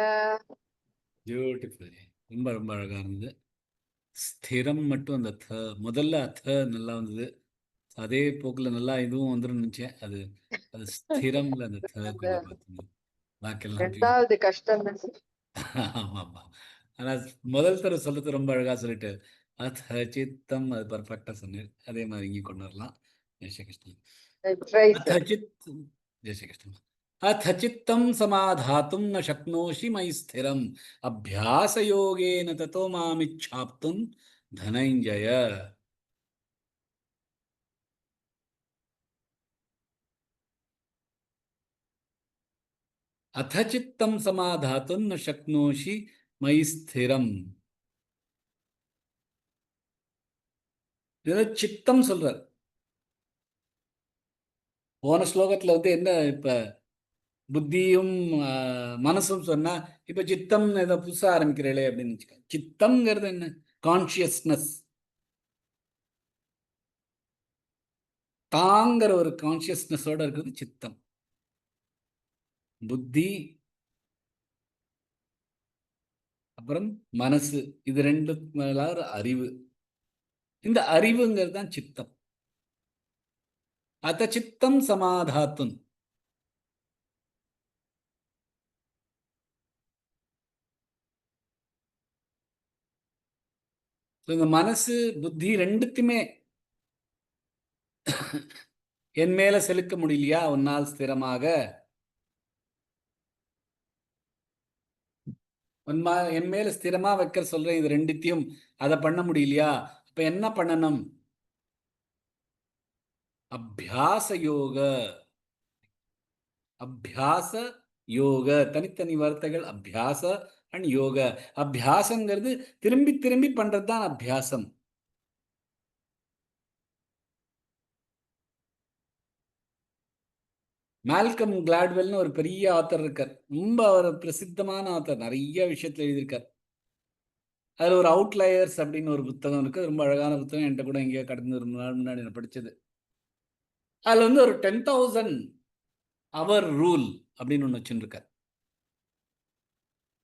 பியூட்டிஃபுல். ரொம்ப ரொம்ப அழகா இருந்தது. ஸ்திரம் மட்டும் அந்த முதல்ல நல்லா வந்தது. அதே போக்கில் நல்லா இதுவும் வந்துடும் நினைச்சேன். அது ஸ்திரம்ல அந்த கொஞ்சம் பார்த்தீங்க. ரெண்டாவது கஷ்டம். ஆமாம். ஆனால் முதல் தர சொல்றது ரொம்ப அழகா சொல்லிட்டு அத சித்தம் அது பர்ஃபெக்டா சொன்னேன். அதே மாதிரி இங்கே கொண்டு வரலாம். ஜெய் ஸ்ரீ கிருஷ்ணன். ஜெய் ஸ்ரீ கிருஷ்ணன். अथ चित्तं समाधातुं न शक्नोषि मयि स्थिरम् अभ्यासयोगेन ततो मामिच्छाप्तुं धनञ्जय. अथ चित्तं समाधातुं न शक्नोषि मयि स्थिरम्. இதில் சித்தம் சொல்றார். போன ஸ்லோகத்தில் வந்து என்ன இப்ப புத்தியும் மனசும் சொன்னா இப்ப சித்தம் ஏதோ புதுசா ஆரம்பிக்கிறீங்களே அப்படின்னு வச்சுக்க. சித்தம்ங்கிறது என்ன? கான்சியஸ்னஸ். தாங்கிற ஒரு கான்சியஸ்னஸோட இருக்கிறது சித்தம். புத்தி அப்புறம் மனசு இது ரெண்டு மேல ஒரு அறிவு. இந்த அறிவுங்கிறது தான் சித்தம். அத சித்தம் சமாதாத்துன். இந்த மனசு புத்தி ரெண்டுத்துமே என் மேல செலுத்த முடியலையா உன்னால் ஸ்திரமாக? என் மேல ஸ்திரமா வைக்க சொல்றேன். இது ரெண்டுத்தையும் அதை பண்ண முடியலையா? அப்ப என்ன பண்ணணும்? அபியாச யோக. அபியாச யோக தனித்தனி வார்த்தைகள். அபியாச அண்ட் யோக. அபியாசங்கிறது திரும்பி திரும்பி பண்றது தான் அபியாசம். மால்கம் கிளாட்வெல்னு ஒரு பெரிய ஆத்தர் இருக்கார். ரொம்ப அவர் பிரசித்தமான ஆத்தர். நிறைய விஷயத்துல எழுதியிருக்கார். அதில் ஒரு அவுட்லயர்ஸ் அப்படின்னு ஒரு புத்தகம் இருக்கு. ரொம்ப அழகான புத்தகம். என்கிட்ட கூட எங்கேயோ கடந்து ரொம்ப நாள் முன்னாடி நான் படிச்சது. அதில் வந்து ஒரு 10,000 அவர் ரூல் அப்படின்னு ஒன்று வச்சுருக்கார்.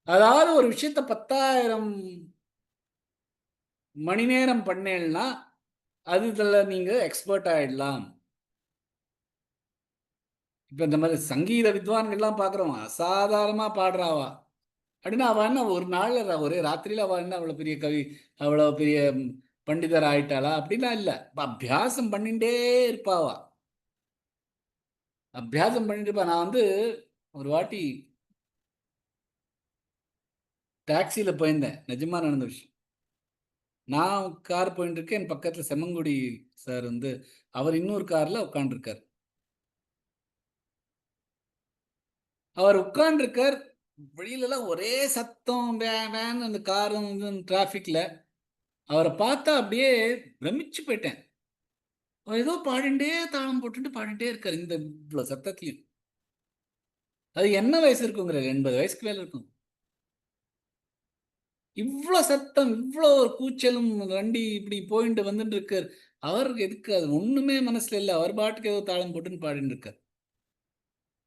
அதாவது ஒரு விஷயத்த 10,000 மணி நேரம் பண்ணேன்னா அதுல நீங்க எக்ஸ்பர்ட் ஆயிடலாம். இப்ப இந்த மாதிரி சங்கீத வித்வான்கள்லாம் பார்க்குறோம், அசாதாரணமா பாடுறாவா அப்படின்னா அவ என்ன ஒரு நாள்ல ஒரே ராத்திரியில அவ என்ன அவ்வளோ பெரிய கவி, அவ்வளோ பெரிய பண்டிதர் ஆயிட்டாளா அப்படின்னா இல்லை. அபியாசம் பண்ணிட்டே இருப்பாவா, அபியாசம் பண்ணிட்டு இருப்பா. நான் வந்து ஒரு வாட்டி டாக்ஸியில போயிருந்தேன், நிஜமா நடந்த விஷயம். நான் கார் போயிட்டு இருக்கேன், என் பக்கத்துல செம்மங்குடி சார் வந்து அவர் இன்னொரு கார்ல உட்காந்துருக்கார். அவர் உட்காந்துருக்கார், வெளியிலலாம் ஒரே சத்தம், வேன் அந்த காரும் டிராஃபிக்ல. அவரை பார்த்தா அப்படியே பிரமிச்சு போயிட்டேன். அவர் ஏதோ பாடிண்டே தாளம் போட்டுட்டு பாடிட்டே இருக்காரு இந்த இவ்வளோ சத்தத்துலையும். அது என்ன வயசு இருக்குங்கிற 80 வயசுக்கு மேல இருக்கும். இவ்வளோ சத்தம், இவ்வளோ ஒரு கூச்சலும், வண்டி இப்படி போயிட்டு வந்துட்டு இருக்கார். அவருக்கு எதுக்கு அது ஒண்ணுமே மனசுல இல்லை, அவர் பாட்டுக்கு ஏதோ தாளம் போட்டுன்னு பாடிட்டு இருக்கார்.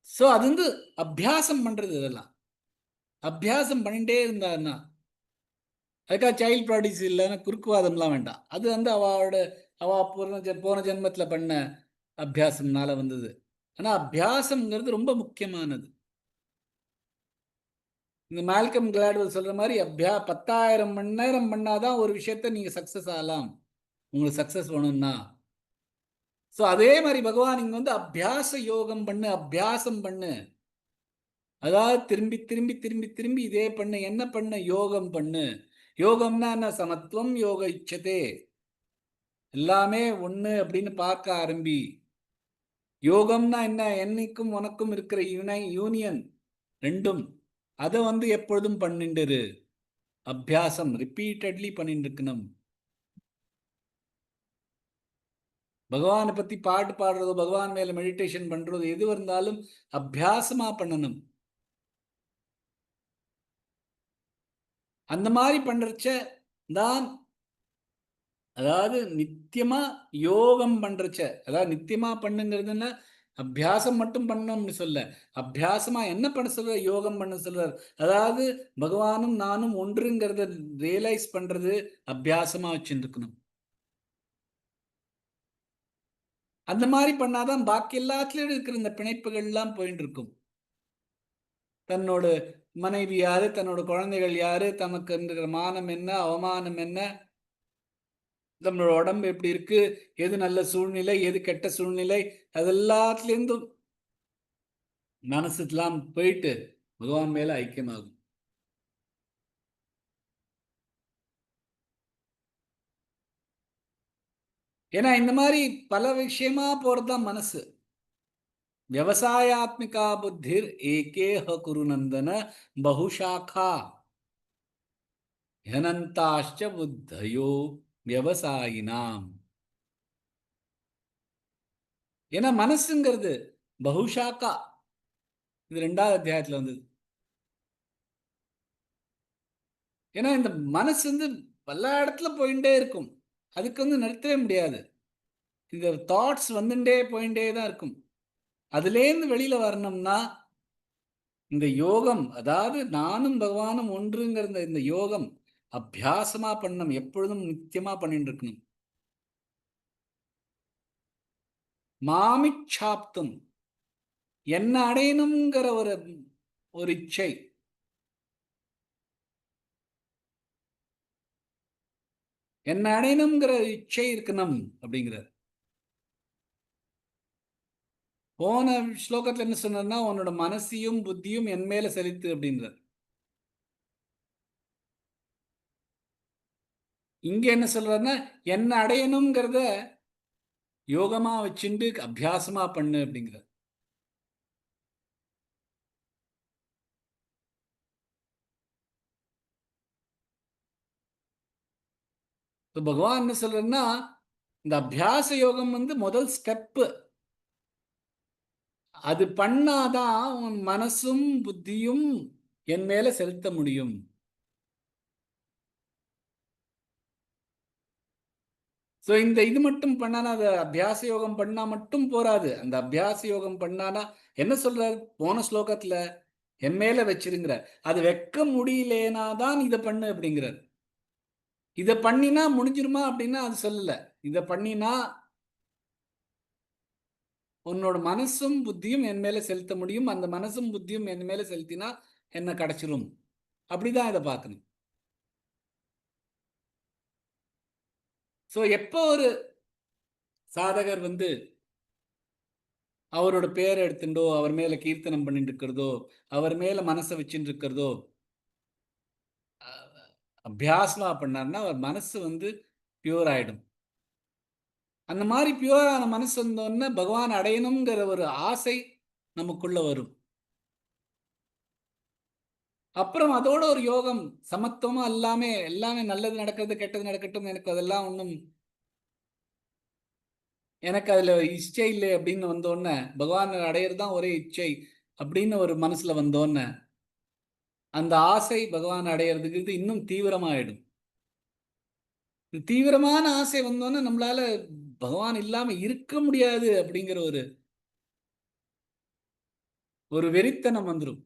ஸோ அது வந்து அபியாசம் பண்றது. இதெல்லாம் அபியாசம் பண்ணிட்டே இருந்தாருன்னா அதுக்காக சைல்ட் ப்ராடிஸ் இல்லைன்னா குறுக்குவாதம்லாம் வேண்டாம். அது வந்து அவ போன ஜென்மத்துல பண்ண அபியாசம்னால வந்தது. ஆனா அபியாசம்ங்கிறது ரொம்ப முக்கியமானது. இந்த மால்கம் கிளாட்வெல் சொல்ற மாதிரி 10,000 மணி நேரம் பண்ணாதான் ஒரு விஷயத்த நீங்க சக்சஸ் ஆகலாம், உங்களுக்கு சக்சஸ் வேணும்னா. ஸோ அதே மாதிரி பகவான் இங்க வந்து அபியாச யோகம் பண்ணு, அபியாசம் பண்ணு. அதாவது திரும்பி திரும்பி திரும்பி திரும்பி இதே பண்ணு. என்ன பண்ணு? யோகம் பண்ணு. யோகம்னா என்ன? சமத்துவம் யோக இச்சதே, எல்லாமே ஒண்ணு அப்படின்னு பார்க்க ஆரம்பி. யோகம்னா என்ன? என்னைக்கும் உனக்கும் இருக்கிற யூனியன் ரெண்டும், அதை வந்து எப்பொழுதும் பண்ணிட்டு அபியாசம் ரிப்பீட்டட்லி பண்ணிட்டு இருக்கணும். பகவானை பத்தி பாட்டு பாடுறதோ, பகவான் மேல மெடிடேஷன் பண்றதோ, எது இருந்தாலும் அபியாசமா பண்ணணும். அந்த மாதிரி பண்றச்ச தான், அதாவது நித்தியமா யோகம் பண்றச்ச, அதாவது நித்தியமா பண்ணுங்கிறதுன்னா அபியாசம் மட்டும் பண்ணணும்னு சொல்ல, அபியாசமா என்ன பண்ண சொல்ற? யோகம் பண்ண சொல்றார். அதாவது பகவானும் நானும் ஒன்றுங்கிறத ரியலைஸ் பண்றது அபியாசமா வச்சுருக்கணும். அந்த மாதிரி பண்ணாதான் பாக்கி எல்லாத்துலயும் இருக்கிற இந்த பிணைப்புகள் எல்லாம் போயிட்டு இருக்கும். தன்னோட மனைவி யாரு, தன்னோட குழந்தைகள் யாரு, தமக்கு இருக்கிற மானம் என்ன, அவமானம் என்ன, நம்மளோட உடம்பு எப்படி இருக்கு, எது நல்ல சூழ்நிலை, எது கெட்ட சூழ்நிலை, அதெல்லாத்துலேருந்தும் மனசுலாம் போயிட்டு பகவான் மேல ஐக்கியமாகும். ஏன்னா இந்த மாதிரி பல விஷயமா போறதுதான் மனசு. விவசாயாத்மிகா புத்திர் ஏகேஹ குருநந்தன பகுஷாக்கா ஹனந்தாஷ்ச புத்தயோ விவசாயினாம். ஏன்னா மனசுங்கிறது பகுஷாக்கா, இது 2வது அத்தியாயத்துல வந்தது. ஏன்னா இந்த மனசு வந்து பல இடத்துல போயிட்டே இருக்கும், அதுக்கு வந்து நிறுத்தவே முடியாது. இந்த தாட்ஸ் வந்துட்டே போயிட்டே தான் இருக்கும். அதுலேருந்து வெளியில வரணும்னா இந்த யோகம், அதாவது நானும் பகவானும் ஒன்றுங்கிற இந்த யோகம் அபியாசமா பண்ணணும், எப்பொழுதும் நித்தியமா பண்ணிட்டு இருக்கணும். மாமிச்சாப்தும், என்ன அடையணுங்கிற ஒரு இச்சை, என்ன அடையணுங்கிற இச்சை இருக்கணும் அப்படிங்கிறார். போன ஸ்லோகத்துல என்ன சொன்னா, உன்னோட மனசையும் புத்தியும் என் மேல செலுத்து அப்படின்றார். இங்க என்ன சொல்றாருன்னா, என்ன அடையணுங்கிறத யோகமா வச்சுண்டு அபியாசமா பண்ணு அப்படிங்கிறார். பகவான் என்ன சொல்றன்னா, இந்த அபியாச யோகம் வந்து முதல் ஸ்டெப்பு. அது பண்ணாதான் உன் மனசும் புத்தியும் என் மேல செலுத்த முடியும். ஸோ இந்த இது மட்டும் பண்ணானா, அது அபியாச யோகம் பண்ணா மட்டும் போராது. அந்த அபியாச யோகம் பண்ணானா என்ன சொல்றார் போன ஸ்லோகத்துல, என் மேல வச்சிருங்கிற. அது வைக்க முடியலேனா தான் இதை பண்ணு அப்படிங்கிறார். இதை பண்ணினா முடிஞ்சிருமா அப்படின்னா அது சொல்லல. இதை பண்ணினா உன்னோட மனசும் புத்தியும் என் மேல செலுத்த முடியும். அந்த மனசும் புத்தியும் என் மேல செலுத்தினா என்ன கிடைச்சிரும். அப்படிதான் இதை பார்க்கணும். ஸோ எப்போ ஒரு சாதகர் அவரோட பேரை எடுத்துட்டோ, அவர் மேல கீர்த்தனம் பண்ணிட்டு இருக்கிறதோ, அவர் மேல மனசை வச்சுட்டு இருக்கிறதோ அபியாசமா பண்ணார்னா அவர் மனசு பியூர் ஆயிடும். அந்த மாதிரி பியூரான மனசு வந்தோடனே பகவான் அடையணுங்கிற ஒரு ஆசை நமக்குள்ள வரும். அப்புறம் அதோட ஒரு யோகம் சமத்துவமா எல்லாமே நல்லது நடக்கிறது கெட்டது நடக்கட்டும், எனக்கு அதுல இச்சை இல்லை அப்படின்னு வந்தோடனே பகவான் அடையிறது தான் ஒரே இச்சை அப்படின்னு ஒரு மனசுல வந்தோடனே அந்த ஆசை பகவான் அடையிறதுக்கு இன்னும் தீவிரமாயிடும். தீவிரமான ஆசை வந்தோன்னா நம்மளால பகவான் இல்லாம இருக்க முடியாது அப்படிங்கிற ஒரு வெறித்தனம் வந்துடும்.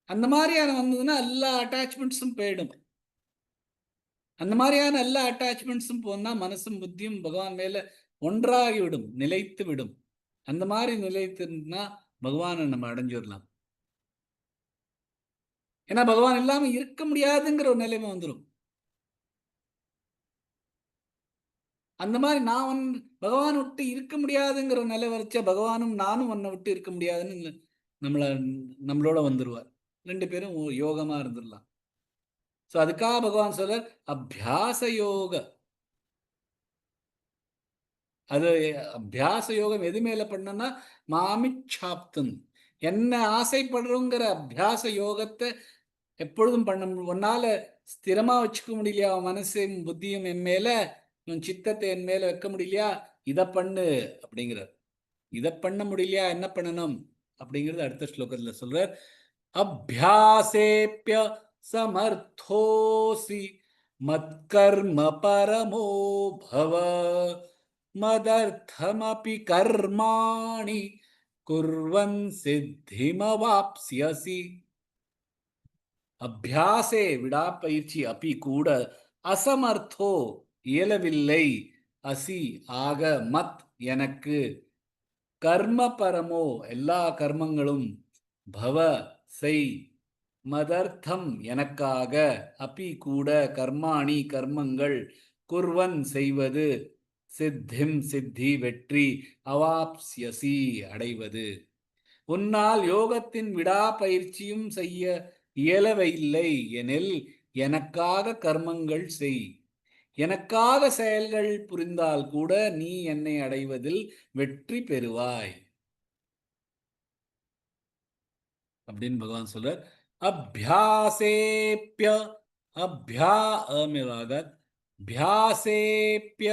அந்த மாதிரியான வந்ததுன்னா எல்லா அட்டாச்மெண்ட்ஸும் போயிடும். அந்த மாதிரியான எல்லா அட்டாச்மெண்ட்ஸும் போனா மனசும் புத்தியும் பகவான் மேல ஒன்றாகி விடும், நிலைத்து விடும். அந்த மாதிரி நிலைத்துனா பகவானை நம்ம அடைஞ்சிடலாம். ஏன்னா பகவான் இல்லாம இருக்க முடியாதுங்கிற ஒரு நிலைமை வந்துடும். அந்த மாதிரி நான் பகவான் விட்டு இருக்க முடியாதுங்கிற ஒரு நிலை வரைச்சா பகவானும் நானும் உன்னை விட்டு இருக்க முடியாதுன்னு நம்மளோட வந்துருவார். 2 பேரும் யோகமா இருந்துடலாம். ஸோ அதுக்காக பகவான் சொல்றார் அபியாச யோக. அது அபியாச யோகம் எது மேல பண்ணனா மாமிச்சாப்தன், என்ன ஆசைப்படுறோங்கிற அபியாச யோகத்தை எப்பொழுதும் பண்ண. உன்னால ஸ்திரமா வச்சுக்க முடியலையா மனசையும் புத்தியும் என் மேல, உன் சித்தத்தை என் மேல வைக்க முடியலையா, இதை பண்ணு அப்படிங்கிறார். இதை பண்ண முடியலையா என்ன பண்ணணும் அப்படிங்கிறது அடுத்த ஸ்லோகத்துல சொல்றார். அபியாசேப்ய சமர்த்தோசி மத்கர்ம பரமோ பவ மதர்த்தமபி கர்மாணி குர்வன் சித்திமவாப்ஸ்யசி. அபியாசே விடாப்பயிற்சி அப்பி கூட அசமர்த்தோ இயலவில்லை அசி ஆக மத் எனக்கு கர்ம பரமோ எல்லா கர்மங்களும் பவ செய் மதர்த்தம் எனக்காக அப்பி கூட கர்மாணி கர்மங்கள் குர்வன் செய்வது சித்திம் சித்தி வெற்றி அவாப்ஸ்யசி அடைவது. உன்னால் யோகத்தின் விடாப்பயிற்சியும் செய்ய இயலவில்லை எனில் எனக்காக கர்மங்கள் செய். எனக்காக செயல்கள் புரிந்தால் கூட நீ என்னை அடைவதில் வெற்றி பெறுவாய் அப்படின்னு பகவான் சொல்றார். அபியாசேப்ய அபியாசேப்ய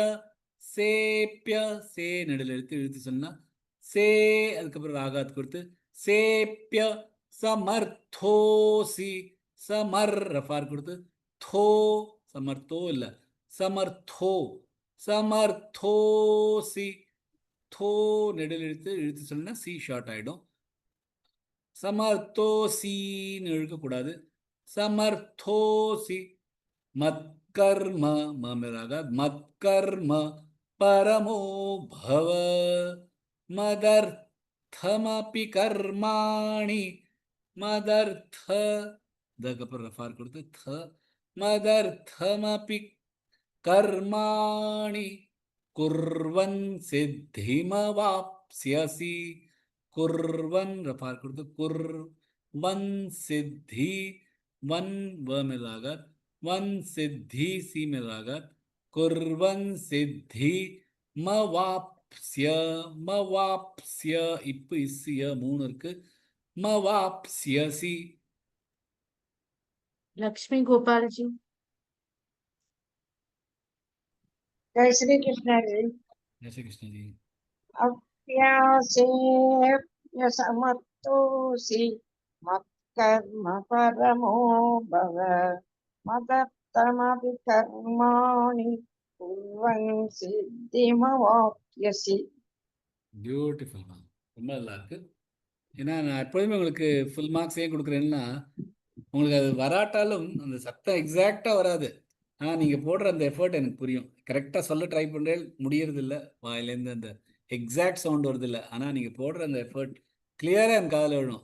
சேப்ய சே நடுவில் இழுத்து சொன்னா சே, அதுக்கப்புறம் ராகாத் கொடுத்து சேப்ய சமர்த்தோசி சமர் ரஃபார் கொடுத்து தோ சமர்த்தோ இல்ல சமர்த்தோ சமர்த்தோசி தோ நெடில் இழுத்து சொன்னா சி ஷார்ட் ஆயிடும். சமர்த்தோசின்னு இழுக்கக்கூடாது. சமர்த்தோசி மத்கர்ம மமராக மத்கர்ம பரமோ பவ மதர்த்தமபி கர்மாணி மதர்த்த அதுக்கப்புறம் ரஃபார் கொடுத்து த மதர்த்தமபி கர்மாணி குர்வன் சித்திமவாப்ஸ்யசி. குர்வன் ரஃபார் கொடுத்து குர்வன் சித்தி वन व में लागत वन सिद्धि सी में लागत कुर्वन् सिद्धि मवाप्स्य इप्पु इस्सिय மூணு இருக்கு मवाप्स्यसि. लक्ष्मी गोपाल जी. जय श्री कृष्ण जी. जय श्री कृष्ण जी. अभ्यासेप्य समर्थोऽसि मत्कर्म परमो भव मदर्थमपि कर्माणि कुर्वन् सिद्धिमवाप्स्यसि. பியூட்டிஃபுல். ரொம்ப நல்லா இருக்கு. ஏன்னா நான் எப்பொழுதுமே உங்களுக்கு ஃபுல் மார்க்ஸ் ஏன் கொடுக்குறேன்னா, உங்களுக்கு அது வராட்டாலும் அந்த சத்தம் எக்ஸாக்டாக வராது. ஆனால் நீங்கள் போடுற அந்த எஃபர்ட் எனக்கு புரியும். கரெக்டாக சொல்ல ட்ரை பண்ணுறேன், முடியறதில்ல. வாயிலேருந்து அந்த எக்ஸாக்ட் சவுண்ட் வருதில்ல. ஆனால் நீங்கள் போடுற அந்த எஃபர்ட் கிளியராக என் காதில் விழும்.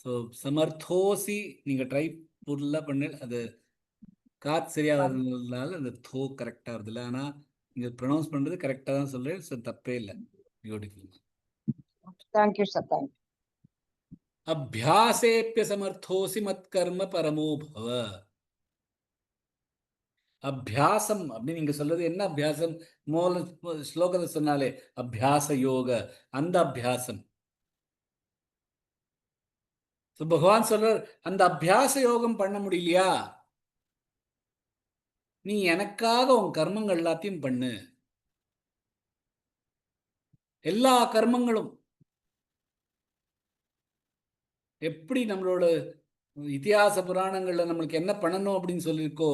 ஸோ சமர்த்தோசி நீங்கள் ட்ரை ஃபுல்லாக பண்ணு. அது காற்று சரியாக வர்றதுனால அந்த தோ கரெக்டாக வருதில்ல. ஆனால் நீங்கள் ப்ரொனவுன்ஸ் பண்ணுறது கரெக்டாக தான் சொல்கிறேன். ஸோ தப்பே இல்லை. Beautiful. Thank you, sir. Thank you. அபியாசேப்ய சமர்த்தோசி மத்கர்ம பரமோ பவ. அபியாசம் அப்படின்னு நீங்க சொல்றது என்ன அபியாசம்? மூல ஸ்லோகத்தை சொன்னாலே அபியாச யோக, அந்த அபியாசம். பகவான் சொல்றார், அந்த அபியாச யோகம் பண்ண முடியலையா, நீ எனக்காக உன் கர்மங்கள் எல்லாத்தையும் பண்ணு. எல்லா கர்மங்களும் எப்படி நம்மளோட இதிகாச புராணங்கள்ல நம்மளுக்கு என்ன பண்ணணும் அப்படின்னு சொல்லியிருக்கோ,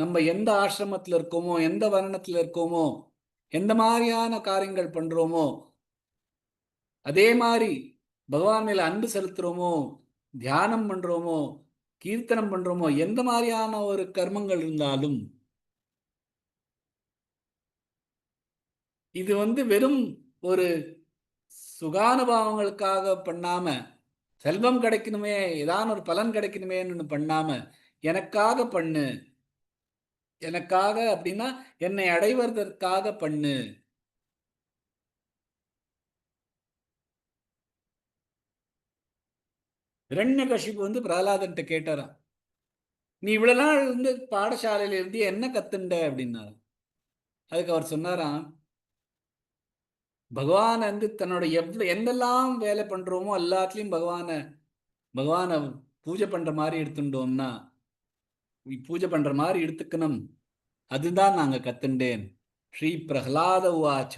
நம்ம எந்த ஆசிரமத்தில் இருக்கோமோ, எந்த வர்ணத்தில் இருக்கோமோ, எந்த மாதிரியான காரியங்கள் பண்றோமோ, அதே மாதிரி பகவான் மேல அன்பு செலுத்துறோமோ, தியானம் பண்றோமோ, கீர்த்தனம் பண்றோமோ, எந்த மாதிரியான ஒரு கர்மங்கள் இருந்தாலும் இது வெறும் ஒரு சுகானுபாவங்களுக்காக பண்ணாம, செல்வம் கிடைக்கணுமே, ஏதான ஒரு பலன் கிடைக்கணுமேன்னு பண்ணாம, எனக்காக பண்ணு. எனக்காக அப்படின்னா என்னை அடைவதற்காக பண்ணு. இரண்யகசிபு பிரகலாதன்ட்ட கேட்டாராம், நீ இவ்வளவு நாள் பாடசாலையில இருந்து என்ன கத்துண்ட அப்படின்னாரு. அதுக்கு அவர் சொன்னாராம், பகவான் தன்னோட எந்தெல்லாம் வேலை பண்றோமோ எல்லாத்துலயும் பகவான பூஜை பண்ற மாதிரி எடுத்துட்டோம்னா, பூஜை பண்ற மாதிரி எடுத்துக்கணும். அதுதான் நாங்க கத்துண்டேன். ஸ்ரீ பிரகலாத உவாச்ச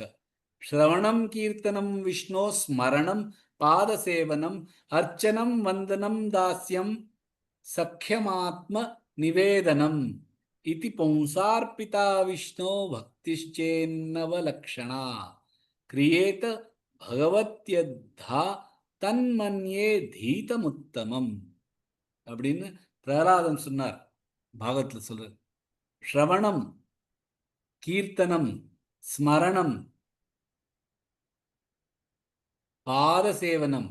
ஸ்ரவணம் கீர்த்தனம் விஷ்ணோ ஸ்மரணம் பாதசேவனம் அர்ச்சனம் வந்தனம் தாஸ்யம் சக்கியமாத்ம நிவேதனம் இதி பும்சார்பிதா விஷ்ணோ பக்திச்சேன்னவலக்ஷணா கிரியேத பகவத்யத்தா தன்மன்யே தீதமுத்தமம் அப்படின்னு பிரகலாதன் சொன்னார். பாகவத்துல சொல்ற ஸ்ரவணம், கீர்த்தனம், ஸ்மரணம், பாதசேவனம்,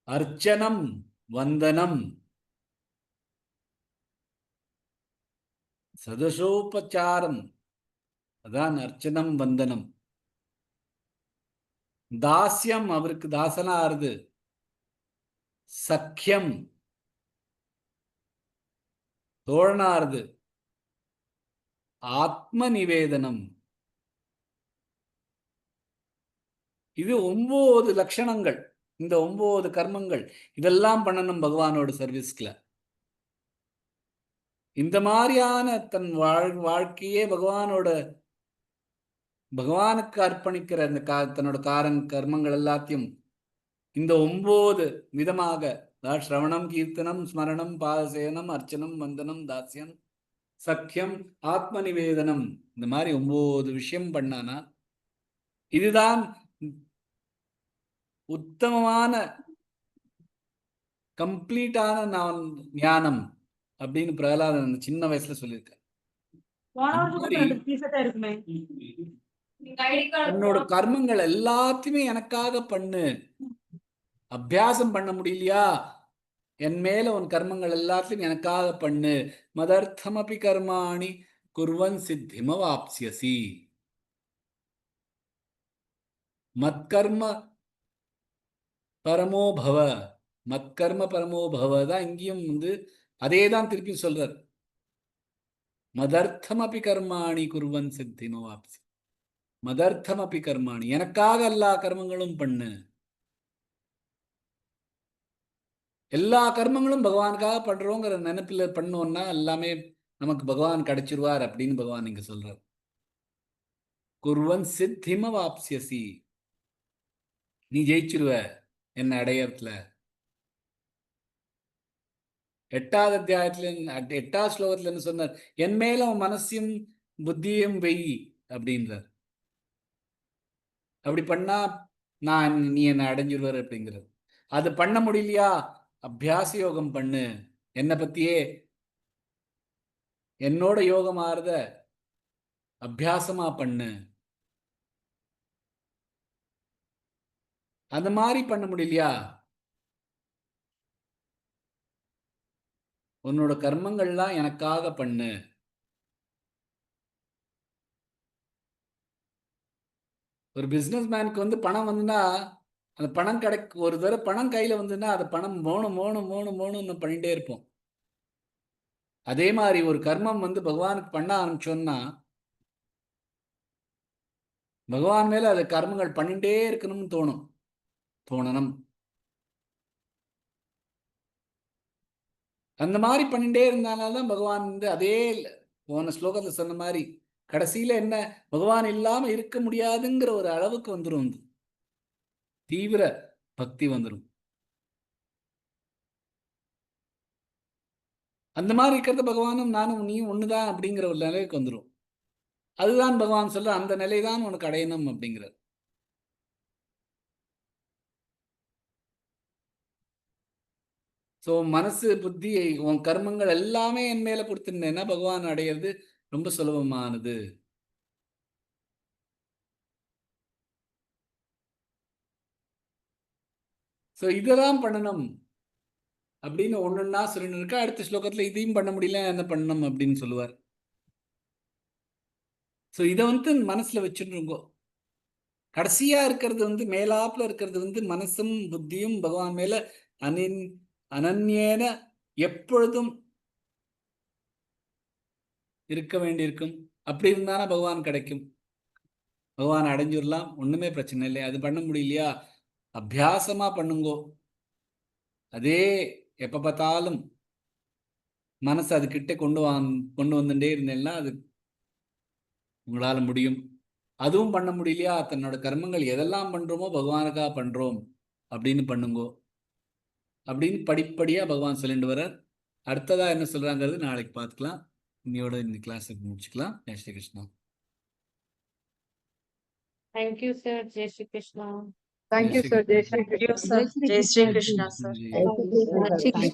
அர்ச்சனம், வந்தனம், சதசோபச்சாரம், அதான் அர்ச்சனம் வந்தனம், தாஸ்யம் அவருக்கு தாசனா ஆறுது, சக்கியம் தோழனாருது, ஆத்ம நிவேதனம். இது 9 லட்சணங்கள். இந்த 9 கர்மங்கள் இதெல்லாம் பண்ணணும் பகவானோட சர்வீஸ்ல. இந்த மாதிரியான தன் வாழ்க்கையே பகவானுக்கு அர்ப்பணிக்கிற அந்த தன்னோட கர்மங்கள் எல்லாத்தையும் இந்த 9 விதமாக, ஸ்ரவணம், கீர்த்தனம், ஸ்மரணம், பாதசேவனம், அர்ச்சனம், வந்தனம், தாஸ்யம், சக்கியம், ஆத்ம நிவேதனம், இந்த மாதிரி 9 விஷயம் பண்ணானா இதுதான் உத்தமமான கம்ப்ளீட்டான ஞானம் அப்படின்னு பிரகலாதன் சின்ன வயசுல சொல்லியிருக்க. என்னோட கர்மங்கள் எல்லாத்தையுமே எனக்காக பண்ணு. அபியாசம் பண்ண முடியலையா, என் மேல உன் கர்மங்கள் எல்லாத்தையும் எனக்காக பண்ணு. மதர்த்தமபி கர்மாணி குர்வன் சித்திமவாப்ஸ்யசி. மத்கர்ம பரமோ பவ, மத்கர்ம பரமோ பவ தான் இங்கேயும் அதே தான் திருப்பி சொல்றார். மதர்த்தமபி கர்மாணி குர்வன் சித்திமவாப்ஸ்யசி. மதர்த்தமபி கர்மாணி, எனக்காக எல்லா கர்மங்களும் பண்ணு. எல்லா கர்மங்களும் பகவானுக்காக பண்றோங்கிற நினைப்பில் பண்ணோம்னா எல்லாமே நமக்கு பகவான் கிடைச்சிருவார் அப்படின்னு பகவான் இங்க சொல்றார். குர்வன் சித்திம வாப்ஸ்யசி. நீ ஜெயிச்சிருவ என்ன அடையறதுல. 8வது அத்தியாயத்துல 8வது ஸ்லோகத்துல என்ன சொன்னார்? என் மேல உன் மனசையும் புத்தியும் வெய் அப்படின்றார். அப்படி பண்ணா நீ என்ன அடைஞ்சிருவார் அப்படிங்கிறது. அது பண்ண முடியலையா? அபியாச யோகம் பண்ணு. என்னை பத்தியே என்னோட யோகம் ஆறுத அபியாசமா பண்ணு. அந்த மாதிரி பண்ண முடியலையா? உன்னோட கர்மங்கள்லாம் எனக்காக பண்ணு. ஒரு பிசினஸ் மேனுக்கு வந்து பணம் வந்துன்னா அந்த பணம் ஒரு தடவை பணம் கையில வந்துன்னா அது பணம் மோனும் பண்ணிட்டே இருப்போம். அதே மாதிரி ஒரு கர்மம் வந்து பகவானுக்கு பண்ண ஆரம்பிச்சோம்னா பகவான் மேல அது கர்மங்கள் பண்ணிட்டே இருக்கணும்னு தோணணும். அந்த மாதிரி பண்ணிட்டே இருந்தால்தான் பகவான் வந்து அதே போன ஸ்லோகத்துல சொன்ன மாதிரி கடைசியில என்ன, பகவான் இல்லாம இருக்க முடியாதுங்கிற ஒரு அளவுக்கு வந்துடும். தீவிர பக்தி வந்துடும். அந்த மாதிரி இருக்கிறது பகவானும் நானும் நீயும் ஒண்ணுதான் அப்படிங்கிற ஒரு நிலைக்கு வந்துடும். அதுதான் பகவான் சொல்ற அந்த நிலைதான் உனக்கு அடையணும் அப்படிங்கிறது. ஸோ மனசு புத்தி உன் கர்மங்கள் எல்லாமே என் மேல கொடுத்துருந்தேன்னா பகவான் அடையிறது ரொம்ப சுலபமானது. ஸோ இதெல்லாம் பண்ணணும் அப்படின்னு ஒண்ணுன்னா சொல்லிட்டு இருக்கா. அடுத்த ஸ்லோகத்துல இதையும் பண்ண முடியல என்ன பண்ணணும் அப்படின்னு சொல்லுவார். ஸோ இதை வந்து மனசுல வச்சுருங்கோ. கடைசியா இருக்கிறது வந்து மேலாப்புல இருக்கிறது வந்து மனசும் புத்தியும் பகவான் மேல அனன்யேன எப்பொழுதும் இருக்க வேண்டியிருக்கும். அப்படி இருந்தானா பகவான் கிடைக்கும். பகவான் அடைஞ்சிடலாம், ஒண்ணுமே பிரச்சனை இல்லை. அது பண்ண முடியலையா, அபியாசமா பண்ணுங்கோ. அதே எப்ப பார்த்தாலும் மனசு அது கிட்ட கொண்டு வந்துட்டே இருந்தேன்னா அது உங்களால முடியும். அதுவும் பண்ண முடியலையா, தன்னோட கர்மங்கள் எதெல்லாம் பண்றோமோ பகவானுக்காக பண்றோம் அப்படின்னு பண்ணுங்கோ அப்படின்னு படிப்படியா பகவான் சொல்லிட்டு வர. அடுத்ததா என்ன சொல்றாங்கிறது நாளைக்கு பார்த்துக்கலாம். இன்னையோட இந்த கிளாஸுக்கு முடிச்சுக்கலாம். Jai Shri Krishna. Thank you sir. Jai Shri Krishna. Thank you, sir. Jai Shri Thank you, Krishna. sir. Jai Shri Krishna, sir. Thank you, sir.